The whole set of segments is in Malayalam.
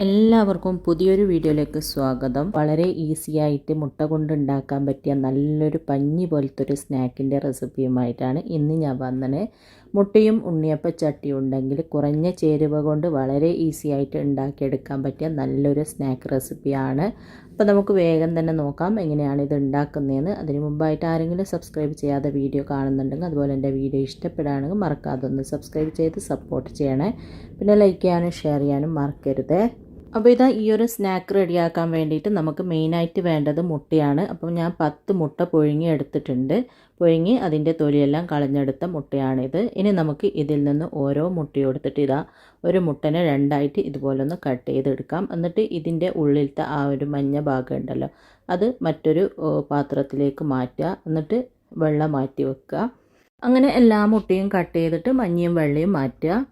എല്ലാവർക്കും പുതിയൊരു വീഡിയോയിലേക്ക് സ്വാഗതം. വളരെ ഈസി ആയിട്ട് മുട്ട കൊണ്ട് ഉണ്ടാക്കാൻ പറ്റിയ നല്ലൊരു പഞ്ഞി പോലത്തെ ഒരു സ്നാക്കിൻ്റെ റെസിപ്പിയുമായിട്ടാണ് ഇന്ന് ഞാൻ വന്നത്. മുട്ടയും ഉണ്ണിയപ്പ ചട്ടിയും ഉണ്ടെങ്കിൽ കുറഞ്ഞ ചേരുവ കൊണ്ട് വളരെ ഈസി ആയിട്ട് ഉണ്ടാക്കിയെടുക്കാൻ പറ്റിയ നല്ലൊരു സ്നാക്ക് റെസിപ്പിയാണ്. അപ്പോൾ നമുക്ക് വേഗം തന്നെ നോക്കാം എങ്ങനെയാണ് ഇത് ഉണ്ടാക്കുന്നതെന്ന്. അതിന് മുമ്പായിട്ട് ആരെങ്കിലും സബ്സ്ക്രൈബ് ചെയ്യാതെ വീഡിയോ കാണുന്നുണ്ടെങ്കിൽ അതുപോലെ എൻ്റെ വീഡിയോ ഇഷ്ടപ്പെടുകയാണെങ്കിൽ മറക്കാതെ ഒന്ന് സബ്സ്ക്രൈബ് ചെയ്ത് സപ്പോർട്ട് ചെയ്യണേ. പിന്നെ ലൈക്ക് ചെയ്യാനും ഷെയർ ചെയ്യാനും മറക്കരുത്. അപ്പോൾ ഇതാ ഈ ഒരു സ്നാക്ക് റെഡിയാക്കാൻ വേണ്ടിയിട്ട് നമുക്ക് മെയിനായിട്ട് വേണ്ടത് മുട്ടയാണ്. അപ്പോൾ ഞാൻ 10 മുട്ട പുഴുങ്ങി എടുത്തിട്ടുണ്ട്. പുഴുങ്ങി അതിൻ്റെ തൊലിയെല്ലാം കളഞ്ഞെടുത്ത മുട്ടയാണിത്. ഇനി നമുക്ക് ഇതിൽ നിന്ന് ഓരോ മുട്ടയും എടുത്തിട്ട് ഇതാ ഒരു മുട്ടനെ രണ്ടായിട്ട് ഇതുപോലെ ഒന്ന് കട്ട് ചെയ്തെടുക്കാം. എന്നിട്ട് ഇതിൻ്റെ ഉള്ളിലത്തെ ആ ഒരു മഞ്ഞ ഭാഗം ഉണ്ടല്ലോ അത് മറ്റൊരു പാത്രത്തിലേക്ക് മാറ്റുക. എന്നിട്ട് വെള്ളം മാറ്റി വെക്കുക. അങ്ങനെ എല്ലാ മുട്ടയും കട്ട് ചെയ്തിട്ട് മഞ്ഞയും വെള്ളയും മാറ്റുക.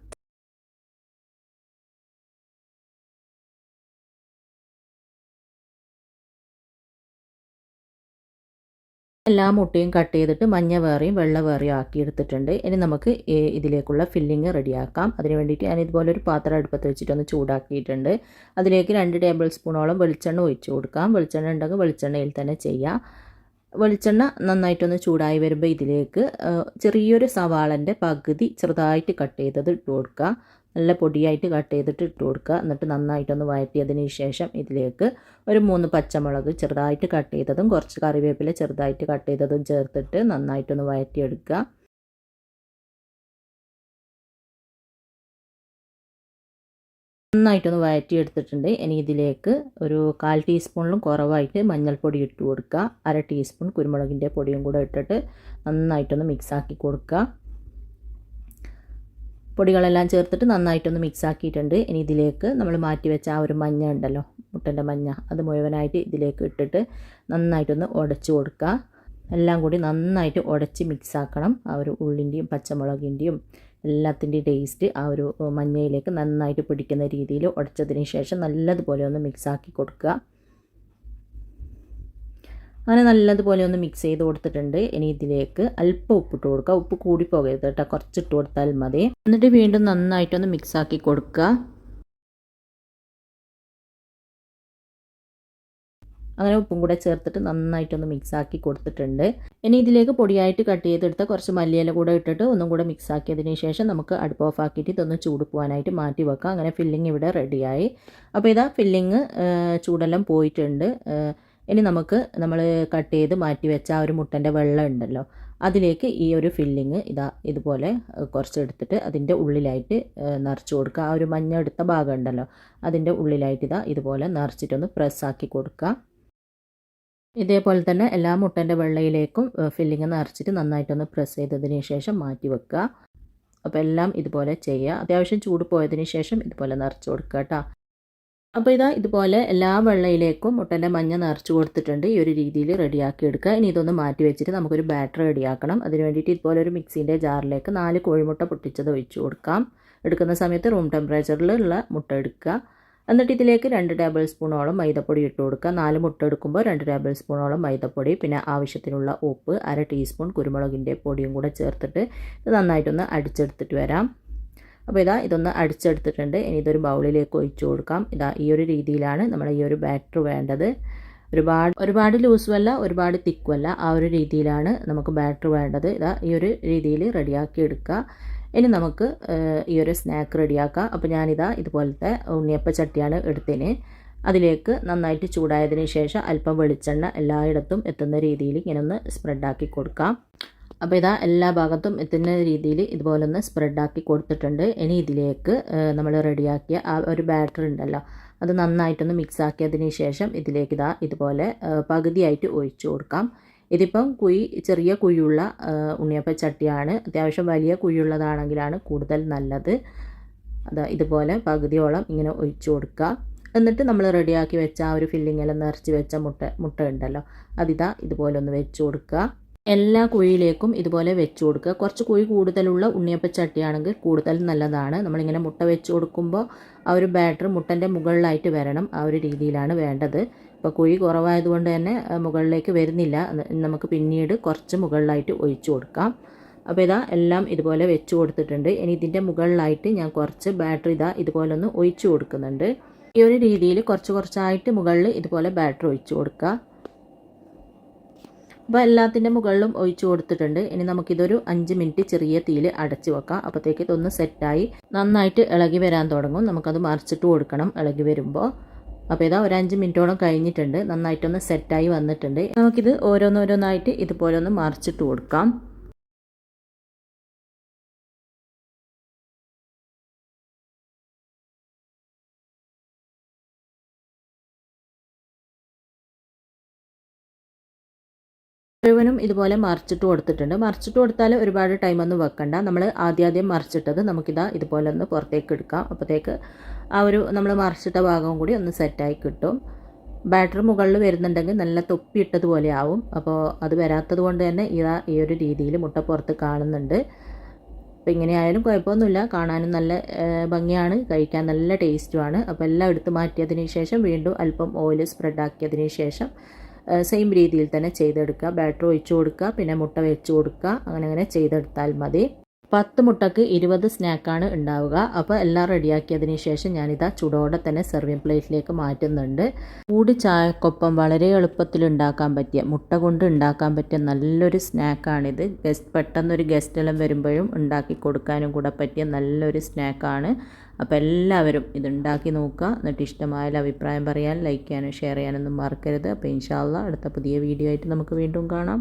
എല്ലാ മുട്ടയും കട്ട് ചെയ്തിട്ട് മഞ്ഞ വേറെയും വെള്ള വേറെയും ആക്കി എടുത്തിട്ടുണ്ട്. ഇനി നമുക്ക് ഇതിലേക്കുള്ള ഫില്ലിങ് റെഡിയാക്കാം. അതിന് വേണ്ടിയിട്ട് ഞാൻ ഇതുപോലെ ഒരു പാത്രം അടുപ്പത്ത് വെച്ചിട്ടൊന്ന് ചൂടാക്കിയിട്ടുണ്ട്. അതിലേക്ക് 2 ടേബിൾ സ്പൂണോളം വെളിച്ചെണ്ണ ഒഴിച്ചു കൊടുക്കാം. വെളിച്ചെണ്ണ ഉണ്ടെങ്കിൽ വെളിച്ചെണ്ണയിൽ തന്നെ ചെയ്യാം. വെളിച്ചെണ്ണ നന്നായിട്ടൊന്ന് ചൂടായി വരുമ്പോൾ ഇതിലേക്ക് ചെറിയൊരു സവാളൻ്റെ പകുതി ചെറുതായിട്ട് കട്ട് ചെയ്തത് ഇട്ട് കൊടുക്കുക. നല്ല പൊടിയായിട്ട് കട്ട് ചെയ്തിട്ട് ഇട്ട് കൊടുക്കുക. എന്നിട്ട് നന്നായിട്ടൊന്ന് വഴറ്റിയതിന് ശേഷം ഇതിലേക്ക് ഒരു 3 പച്ചമുളക് ചെറുതായിട്ട് കട്ട് ചെയ്തതും കുറച്ച് കറിവേപ്പില ചെറുതായിട്ട് കട്ട് ചെയ്തതും ചേർത്തിട്ട് നന്നായിട്ടൊന്ന് വഴറ്റിയെടുക്കുക. നന്നായിട്ടൊന്ന് വഴറ്റിയെടുത്തിട്ടുണ്ട്. ഇനി ഇതിലേക്ക് ഒരു 1/4 ടീസ്പൂണിലും കുറവായിട്ട് മഞ്ഞൾപ്പൊടി ഇട്ട് കൊടുക്കുക. 1/2 ടീസ്പൂൺ കുരുമുളകിൻ്റെ പൊടിയും കൂടെ ഇട്ടിട്ട് നന്നായിട്ടൊന്ന് മിക്സാക്കി കൊടുക്കുക. പൊടികളെല്ലാം ചേർത്തിട്ട് നന്നായിട്ടൊന്ന് മിക്സ് ആക്കിയിട്ടുണ്ട്. ഇനി ഇതിലേക്ക് നമ്മൾ മാറ്റി വെച്ച ആ ഒരു മഞ്ഞ ഉണ്ടല്ലോ മുട്ടൻ്റെ മഞ്ഞ അത് മുഴുവനായിട്ട് ഇതിലേക്ക് ഇട്ടിട്ട് നന്നായിട്ടൊന്ന് ഉടച്ചു കൊടുക്കുക. എല്ലാം കൂടി നന്നായിട്ട് ഉടച്ച് മിക്സ് ആക്കണം. ആ ഒരു ഉള്ളിൻ്റെയും പച്ചമുളകിൻ്റെയും എല്ലാത്തിൻ്റെയും ടേസ്റ്റ് ആ ഒരു മഞ്ഞയിലേക്ക് നന്നായിട്ട് പിടിക്കുന്ന രീതിയിൽ ഉടച്ചതിന് ശേഷം നല്ലതുപോലെ ഒന്ന് മിക്സ് ആക്കി കൊടുക്കുക. അങ്ങനെ നല്ലതുപോലെ ഒന്ന് മിക്സ് ചെയ്ത് കൊടുത്തിട്ടുണ്ട്. ഇനി ഇതിലേക്ക് അല്പം ഉപ്പിട്ട് കൊടുക്കുക. ഉപ്പ് കൂടി പോകരുത് കേട്ടോ, കുറച്ചിട്ട് കൊടുത്താൽ മതി. എന്നിട്ട് വീണ്ടും നന്നായിട്ടൊന്ന് മിക്സ് ആക്കി കൊടുക്കുക. അങ്ങനെ ഉപ്പും കൂടെ ചേർത്തിട്ട് നന്നായിട്ടൊന്ന് മിക്സ് ആക്കി കൊടുത്തിട്ടുണ്ട്. ഇനി ഇതിലേക്ക് പൊടിയായിട്ട് കട്ട് ചെയ്തെടുത്ത കുറച്ച് മല്ലിയില കൂടെ ഇട്ടിട്ട് ഒന്നും കൂടെ മിക്സ് ആക്കിയതിന് ശേഷം നമുക്ക് അടുപ്പ് ഓഫ് ആക്കിയിട്ട് ഇതൊന്ന് ചൂട് പോകാനായിട്ട് മാറ്റി വെക്കാം. അങ്ങനെ ഫില്ലിങ് ഇവിടെ റെഡിയായി. അപ്പോൾ ഇതാ ഫില്ലിങ് ചൂടെല്ലാം പോയിട്ടുണ്ട്. ഇനി നമുക്ക് നമ്മൾ കട്ട് ചെയ്ത് മാറ്റി വെച്ച ആ ഒരു മുട്ടൻ്റെ വെള്ളം ഉണ്ടല്ലോ അതിലേക്ക് ഈ ഒരു ഫില്ലിങ് ഇതുപോലെ കുറച്ച് എടുത്തിട്ട് അതിൻ്റെ ഉള്ളിലായിട്ട് നിറച്ച് കൊടുക്കുക. ആ ഒരു മഞ്ഞ എടുത്ത ഭാഗം ഉണ്ടല്ലോ അതിൻ്റെ ഉള്ളിലായിട്ട് ഇതുപോലെ നിറച്ചിട്ടൊന്ന് പ്രസ്സാക്കി കൊടുക്കുക. ഇതേപോലെ തന്നെ എല്ലാ മുട്ടൻ്റെ വെള്ളയിലേക്കും ഫില്ലിങ് നിറച്ചിട്ട് നന്നായിട്ടൊന്ന് പ്രസ് ചെയ്തതിന് ശേഷം മാറ്റി വെക്കുക. അപ്പോൾ എല്ലാം ഇതുപോലെ ചെയ്യുക. അത്യാവശ്യം ചൂട് പോയതിന് ശേഷം ഇതുപോലെ നിറച്ച് കൊടുക്കുക കേട്ടോ. അപ്പോൾ ഇതുപോലെ എല്ലാ വെള്ളയിലേക്കും മുട്ടൻ്റെ മഞ്ഞ നിറച്ച് കൊടുത്തിട്ടുണ്ട്. ഈ ഒരു രീതിയിൽ റെഡിയാക്കി എടുക്കുക. ഇനി ഇതൊന്ന് മാറ്റി വെച്ചിട്ട് നമുക്കൊരു ബാറ്റർ റെഡിയാക്കണം. അതിന് വേണ്ടിയിട്ട് ഇതുപോലെ ഒരു മിക്സിൻ്റെ ജാറിലേക്ക് 4 കോഴിമുട്ട പൊട്ടിച്ചത് ഒഴിച്ചു കൊടുക്കാം. എടുക്കുന്ന സമയത്ത് റൂം ടെമ്പറേച്ചറിലുള്ള മുട്ട എടുക്കുക. എന്നിട്ട് ഇതിലേക്ക് 2 ടേബിൾ സ്പൂണോളം മൈദപ്പൊടി ഇട്ട് കൊടുക്കുക. 4 മുട്ട എടുക്കുമ്പോൾ 2 ടേബിൾ സ്പൂണോളം മൈദപ്പൊടി, പിന്നെ ആവശ്യത്തിനുള്ള ഉപ്പ്, 1/2 ടീസ്പൂൺ കുരുമുളകിൻ്റെ പൊടിയും കൂടെ ചേർത്തിട്ട് ഇത് നന്നായിട്ടൊന്ന് അടിച്ചെടുത്തിട്ട് വരാം. അപ്പോൾ ഇതൊന്ന് അടിച്ചെടുത്തിട്ടുണ്ട്. ഇനി ഇതൊരു ബൗളിലേക്ക് ഒഴിച്ചു കൊടുക്കാം. ഈ ഒരു രീതിയിലാണ് നമ്മൾ ഈ ഒരു ബാറ്റർ വേണ്ടത്. ഒരുപാട് ലൂസുമല്ല ഒരുപാട് തിക്കുമല്ല, ആ ഒരു രീതിയിലാണ് നമുക്ക് ബാറ്റർ വേണ്ടത്. ഈ ഒരു രീതിയിൽ റെഡിയാക്കി എടുക്കുക. ഇനി നമുക്ക് ഈ ഒരു സ്നാക്ക് റെഡിയാക്കാം. അപ്പോൾ ഇതുപോലത്തെ ഉണ്ണിയപ്പ ചട്ടിയാണ് എടുത്തതിന്. അതിലേക്ക് നന്നായിട്ട് ചൂടായതിന് ശേഷം അല്പം വെളിച്ചെണ്ണ എല്ലായിടത്തും എത്തുന്ന രീതിയിൽ ഇങ്ങനെ ഒന്ന് സ്പ്രെഡാക്കി കൊടുക്കാം. അപ്പോൾ എല്ലാ ഭാഗത്തും എത്തുന്ന രീതിയിൽ ഇതുപോലെ ഒന്ന് സ്പ്രെഡാക്കി കൊടുത്തിട്ടുണ്ട്. ഇനി ഇതിലേക്ക് നമ്മൾ റെഡിയാക്കിയ ആ ഒരു ബാറ്റർ ഉണ്ടല്ലോ അത് നന്നായിട്ടൊന്ന് മിക്സ് ആക്കിയതിന് ശേഷം ഇതിലേക്ക് ഇതുപോലെ പകുതിയായിട്ട് ഒഴിച്ചു കൊടുക്കാം. ഇതിപ്പം ചെറിയ കുഴിയുള്ള ഉണ്ണിയപ്പ ചട്ടിയാണ്. അത്യാവശ്യം വലിയ കുഴിയുള്ളതാണെങ്കിലാണ് കൂടുതൽ നല്ലത്. ഇതുപോലെ പകുതിയോളം ഇങ്ങനെ ഒഴിച്ചു കൊടുക്കുക. എന്നിട്ട് നമ്മൾ റെഡിയാക്കി വെച്ച ആ ഒരു ഫില്ലിങ്ങെല്ലാം നിറച്ച് വെച്ച മുട്ട ഉണ്ടല്ലോ ഇതുപോലെ ഒന്ന് വെച്ച് കൊടുക്കുക. എല്ലാ കുഴിയിലേക്കും ഇതുപോലെ വെച്ച് കൊടുക്കുക. കുറച്ച് കുഴി കൂടുതലുള്ള ഉണ്ണിയപ്പ ചട്ടിയാണെങ്കിൽ കൂടുതൽ നല്ലതാണ്. നമ്മളിങ്ങനെ മുട്ട വെച്ച് കൊടുക്കുമ്പോൾ ആ ഒരു ബാറ്റർ മുട്ടൻ്റെ മുകളിലായിട്ട് വരണം. ആ ഒരു രീതിയിലാണ് വേണ്ടത്. ഇപ്പോൾ കുഴി കുറവായതുകൊണ്ട് തന്നെ മുകളിലേക്ക് വരുന്നില്ല. നമുക്ക് പിന്നീട് കുറച്ച് മുകളിലായിട്ട് ഒഴിച്ചു കൊടുക്കാം. അപ്പോൾ എല്ലാം ഇതുപോലെ വെച്ച് കൊടുത്തിട്ടുണ്ട്. ഇനി ഇതിൻ്റെ മുകളിലായിട്ട് ഞാൻ കുറച്ച് ബാറ്റർ ഇതുപോലെ ഒന്ന് ഒഴിച്ചു കൊടുക്കുന്നുണ്ട്. ഈ ഒരു രീതിയിൽ കുറച്ച് കുറച്ചായിട്ട് മുകളിൽ ഇതുപോലെ ബാറ്റർ ഒഴിച്ച് കൊടുക്കുക. അപ്പോൾ എല്ലാത്തിൻ്റെ മുകളിലും ഒഴിച്ച് കൊടുത്തിട്ടുണ്ട്. ഇനി നമുക്കിതൊരു 5 മിനിറ്റ് ചെറിയ തീയിൽ അടച്ച് വെക്കാം. അപ്പോഴത്തേക്ക് ഇതൊന്ന് സെറ്റായി നന്നായിട്ട് ഇളകി വരാൻ തുടങ്ങും. നമുക്കത് മറിച്ചിട്ട് കൊടുക്കണം ഇളകി വരുമ്പോൾ. അപ്പോൾ ഇതാ ഒരു 5 മിനിറ്റോളം കഴിഞ്ഞിട്ടുണ്ട്. നന്നായിട്ടൊന്ന് സെറ്റായി വന്നിട്ടുണ്ട്. നമുക്കിത് ഓരോന്നോരോന്നായിട്ട് ഇതുപോലെ ഒന്ന് മറിച്ചിട്ട് കൊടുക്കാം. മുഴുവനും ഇതുപോലെ മറിച്ചിട്ട് കൊടുത്തിട്ടുണ്ട്. മറിച്ചിട്ട് കൊടുത്താൽ ഒരുപാട് ടൈമൊന്നും വെക്കണ്ട. നമ്മൾ ആദ്യം മറിച്ചിട്ടത് നമുക്കിതാ ഇതുപോലെ ഒന്ന് പുറത്തേക്ക് എടുക്കാം. അപ്പോഴത്തേക്ക് ആ ഒരു നമ്മൾ മറിച്ചിട്ട ഭാഗവും കൂടി ഒന്ന് സെറ്റായി കിട്ടും. ബാറ്റർ മുകളിൽ വരുന്നുണ്ടെങ്കിൽ നല്ല തൊപ്പിയിട്ടതുപോലെ ആവും. അപ്പോൾ അത് വരാത്തത് കൊണ്ട് തന്നെ ഇതാ ഈ ഒരു രീതിയിൽ മുട്ട പുറത്ത് കാണുന്നുണ്ട്. അപ്പോൾ ഇങ്ങനെയായാലും കുഴപ്പമൊന്നുമില്ല. കാണാനും നല്ല ഭംഗിയാണ്, കഴിക്കാൻ നല്ല ടേസ്റ്റുമാണ്. അപ്പോൾ എല്ലാം എടുത്ത് മാറ്റിയതിന് ശേഷം വീണ്ടും അല്പം ഓയിൽ സ്പ്രെഡാക്കിയതിന് ശേഷം സെയിം രീതിയിൽ തന്നെ ചെയ്തെടുക്കുക. ബാറ്റർ ഒഴിച്ച് കൊടുക്കുക, പിന്നെ മുട്ട വെച്ച് കൊടുക്കുക. അങ്ങനെ ചെയ്തെടുത്താൽ മതി. 10 മുട്ടക്ക് 20 സ്നാക്കാണ് ഉണ്ടാവുക. അപ്പോൾ എല്ലാം റെഡിയാക്കിയതിന് ശേഷം ഞാനിതാ ചൂടോടെ തന്നെ സെർവിങ് പ്ലേറ്റിലേക്ക് മാറ്റുന്നുണ്ട്. ചൂട് ചായക്കൊപ്പം വളരെ എളുപ്പത്തിൽ ഉണ്ടാക്കാൻ പറ്റിയ, മുട്ട കൊണ്ട് ഉണ്ടാക്കാൻ പറ്റിയ നല്ലൊരു സ്നാക്കാണിത്. പെട്ടെന്നൊരു ഗസ്റ്റെല്ലാം വരുമ്പോഴും ഉണ്ടാക്കി കൊടുക്കാനും കൂടെ പറ്റിയ നല്ലൊരു സ്നാക്കാണ്. അപ്പോൾ എല്ലാവരും ഇതുണ്ടാക്കി നോക്കുക. എന്നിട്ട് ഇഷ്ടമായാൽ അഭിപ്രായം പറയാൻ, ലൈക്ക് ചെയ്യാനും ഷെയർ ചെയ്യാനൊന്നും മറക്കരുത്. അപ്പോൾ ഇൻഷാ അല്ലാഹ് അടുത്ത പുതിയ വീഡിയോ ആയിട്ട് നമുക്ക് വീണ്ടും കാണാം.